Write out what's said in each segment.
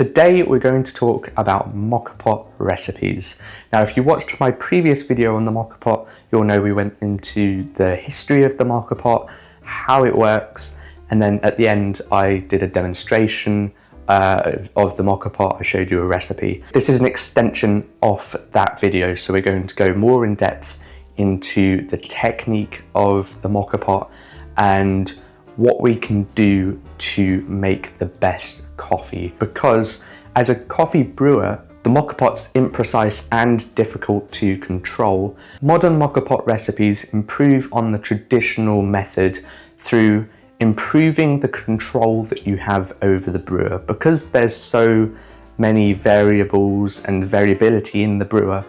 Today we're going to talk about Moka Pot recipes. Now if you watched my previous video on the Moka Pot, you'll know we went into the history of the Moka Pot, how it works, and then at the end I did a demonstration of the Moka Pot. I showed you a recipe. This is an extension of that video, so we're going to go more in depth into the technique of the Moka Pot and what we can do to make the best coffee. Because as a coffee brewer, the Moka Pot's imprecise and difficult to control. Modern Moka Pot recipes improve on the traditional method through improving the control that you have over the brewer. Because there's so many variables and variability in the brewer,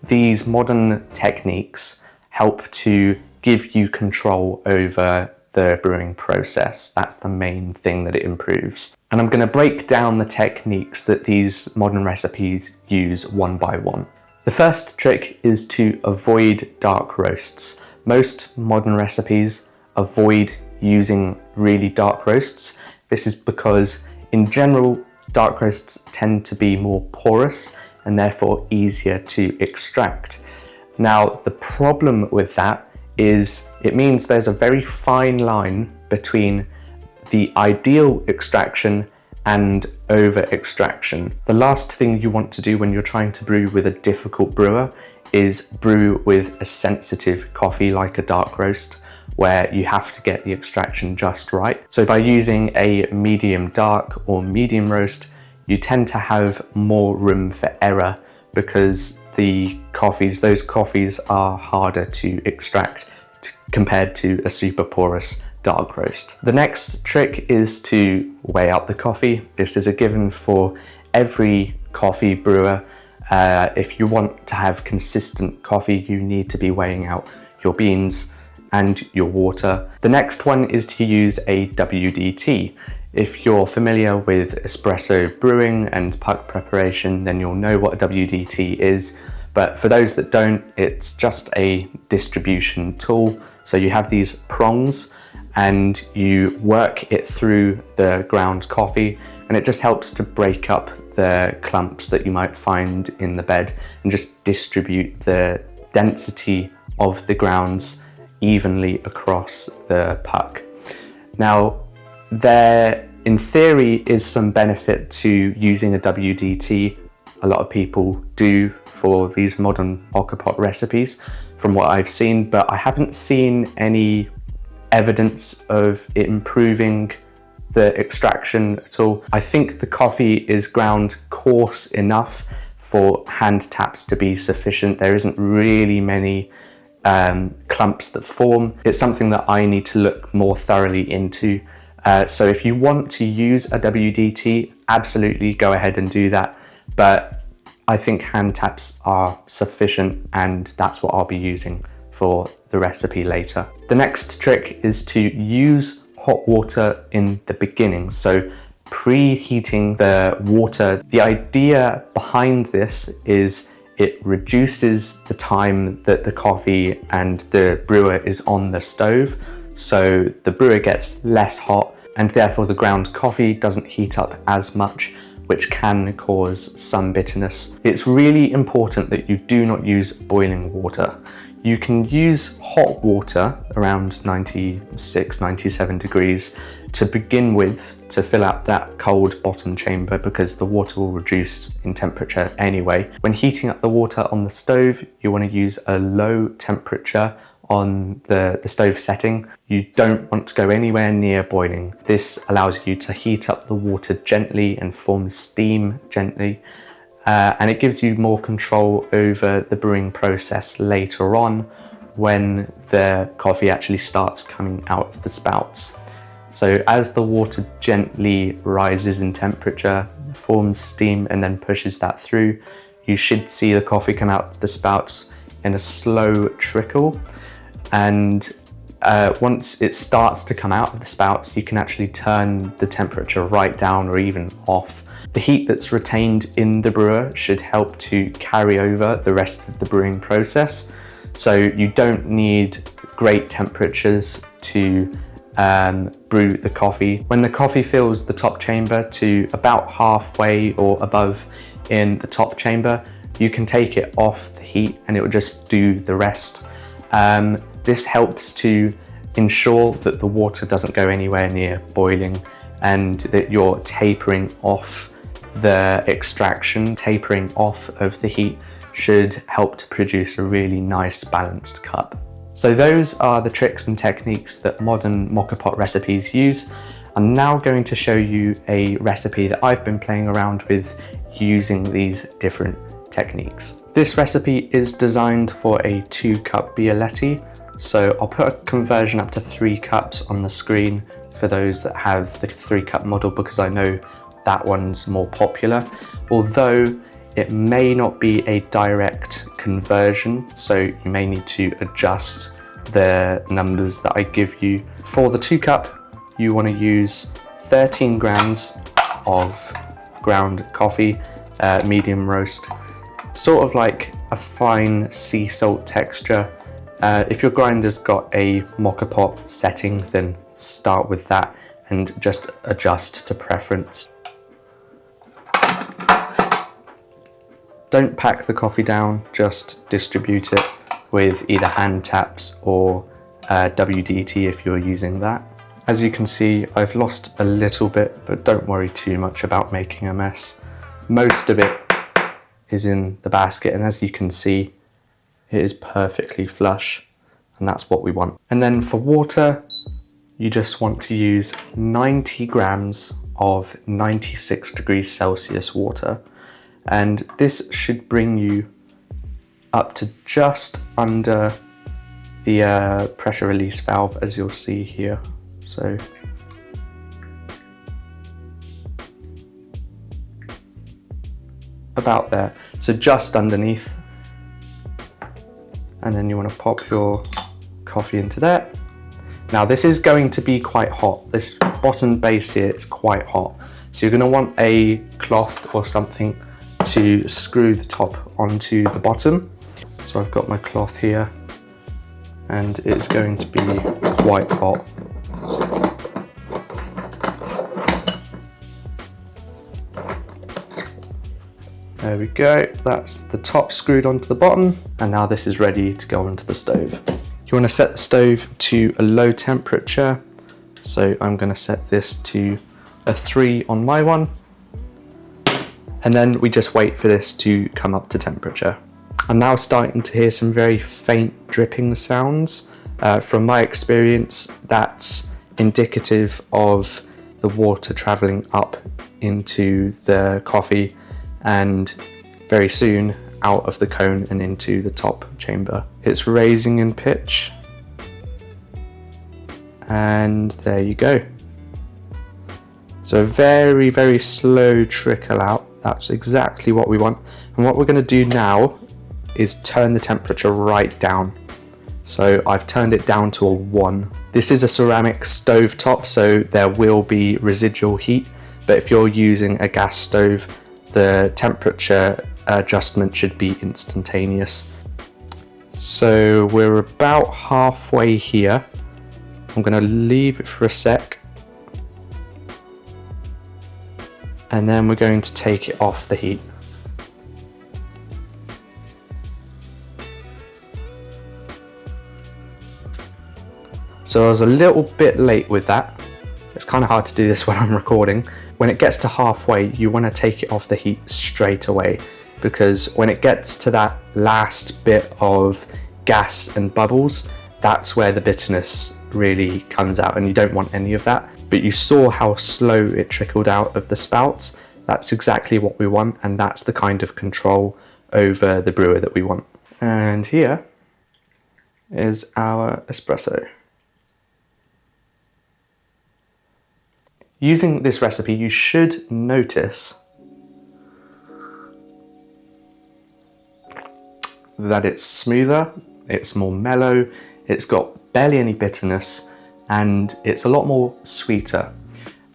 these modern techniques help to give you control over the brewing process. That's the main thing that it improves. And I'm going to break down the techniques that these modern recipes use one by one. The first trick is to avoid dark roasts. Most modern recipes avoid using really dark roasts. This is because in general, dark roasts tend to be more porous and therefore easier to extract. Now, the problem with that is it means there's a very fine line between the ideal extraction and over extraction. The last thing you want to do when you're trying to brew with a difficult brewer is brew with a sensitive coffee like a dark roast, where you have to get the extraction just right. So by using a medium dark or medium roast, you tend to have more room for error because those coffees are harder to extract compared to a super porous dark roast. The next trick is to weigh out the coffee. This is a given for every coffee brewer. If you want to have consistent coffee, you need to be weighing out your beans and your water. The next one is to use a WDT. If you're familiar with espresso brewing and puck preparation, then you'll know what a WDT is. But for those that don't, it's just a distribution tool. So you have these prongs and you work it through the ground coffee, and it just helps to break up the clumps that you might find in the bed and just distribute the density of the grounds evenly across the puck. Now, there in theory is some benefit to using a WDT. A lot of people do for these modern Moka Pot recipes from what I've seen, but I haven't seen any evidence of it improving the extraction at all. I think the coffee is ground coarse enough for hand taps to be sufficient. There isn't really many clumps that form. It's something that I need to look more thoroughly into. So if you want to use a WDT, absolutely go ahead and do that. But I think hand taps are sufficient, and that's what I'll be using for the recipe later. The next trick is to use hot water in the beginning. So preheating the water. The idea behind this is it reduces the time that the coffee and the brewer is on the stove. So the brewer gets less hot and therefore the ground coffee doesn't heat up as much, which can cause some bitterness. It's really important that you do not use boiling water. You can use hot water around 96, 97 degrees to begin with to fill out that cold bottom chamber, because the water will reduce in temperature anyway. When heating up the water on the stove, you want to use a low temperature on the stove setting. You don't want to go anywhere near boiling. This allows you to heat up the water gently and form steam gently, and it gives you more control over the brewing process later on when the coffee actually starts coming out of the spouts. So as the water gently rises in temperature, forms steam and then pushes that through, you should see the coffee come out of the spouts in a slow trickle. And once it starts to come out of the spouts, you can actually turn the temperature right down or even off. The heat that's retained in the brewer should help to carry over the rest of the brewing process. So you don't need great temperatures to brew the coffee. When the coffee fills the top chamber to about halfway or above in the top chamber, you can take it off the heat and it will just do the rest. This helps to ensure that the water doesn't go anywhere near boiling and that you're tapering off the extraction. Tapering off of the heat should help to produce a really nice balanced cup. So those are the tricks and techniques that modern Moka Pot recipes use. I'm now going to show you a recipe that I've been playing around with using these different techniques. This recipe is designed for a 2-cup Bialetti, so I'll put a conversion up to 3 cups on the screen for those that have the 3-cup model, because I know that one's more popular, although it may not be a direct conversion, so you may need to adjust the numbers that I give you. For the 2-cup, you want to use 13 grams of ground coffee, medium roast, sort of like a fine sea salt texture. If your grinder's got a Moka Pot setting, then start with that and just adjust to preference. Don't pack the coffee down, just distribute it with either hand taps or WDT if you're using that. As you can see, I've lost a little bit, but don't worry too much about making a mess. Most of it is in the basket, and as you can see, it is perfectly flush, and that's what we want. And then for water, you just want to use 90 grams of 96 degrees Celsius water. And this should bring you up to just under the pressure release valve, as you'll see here. So about there, so just underneath. And then you want to pop your coffee into there. Now this is going to be quite hot. This bottom base here is quite hot. So you're going to want a cloth or something to screw the top onto the bottom. So I've got my cloth here and it's going to be quite hot. There we go, that's the top screwed onto the bottom, and now this is ready to go onto the stove. You want to set the stove to a low temperature, so I'm going to set this to a 3 on my one. And then we just wait for this to come up to temperature. I'm now starting to hear some very faint dripping sounds. From my experience, that's indicative of the water traveling up into the coffee and very soon out of the cone and into the top chamber. It's raising in pitch. And there you go. So a very, very slow trickle out. That's exactly what we want. And what we're going to do now is turn the temperature right down. So I've turned it down to a 1. This is a ceramic stove top, so there will be residual heat, but if you're using a gas stove, the temperature adjustment should be instantaneous. So we're about halfway here. I'm going to leave it for a sec. And then we're going to take it off the heat. So I was a little bit late with that. It's kind of hard to do this when I'm recording. When it gets to halfway, you want to take it off the heat straight away, because when it gets to that last bit of gas and bubbles, that's where the bitterness really comes out, and you don't want any of that. But you saw how slow it trickled out of the spouts. That's exactly what we want, and that's the kind of control over the brewer that we want. And here is our espresso. Using this recipe, you should notice that it's smoother, it's more mellow, it's got barely any bitterness, and it's a lot more sweeter.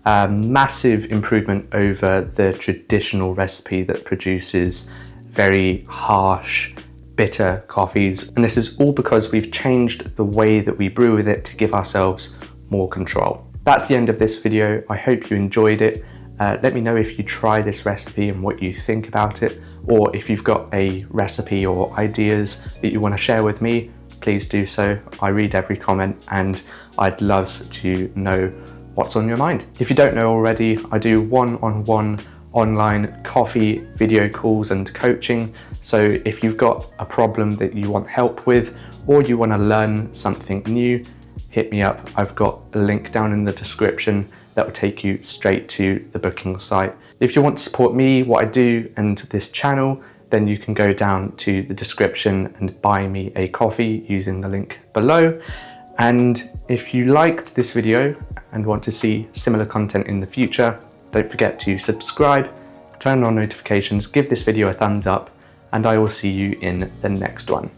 Massive improvement over the traditional recipe that produces very harsh, bitter coffees. And this is all because we've changed the way that we brew with it to give ourselves more control. That's the end of this video. I hope you enjoyed it. Let me know if you try this recipe and what you think about it, or if you've got a recipe or ideas that you want to share with me, please do so. I read every comment and I'd love to know what's on your mind. If you don't know already, I do one-on-one online coffee video calls and coaching. So if you've got a problem that you want help with, or you want to learn something new, hit me up. I've got a link down in the description that will take you straight to the booking site. If you want to support me, what I do, and this channel, then you can go down to the description and buy me a coffee using the link below. And if you liked this video and want to see similar content in the future, don't forget to subscribe, turn on notifications, give this video a thumbs up, and I will see you in the next one.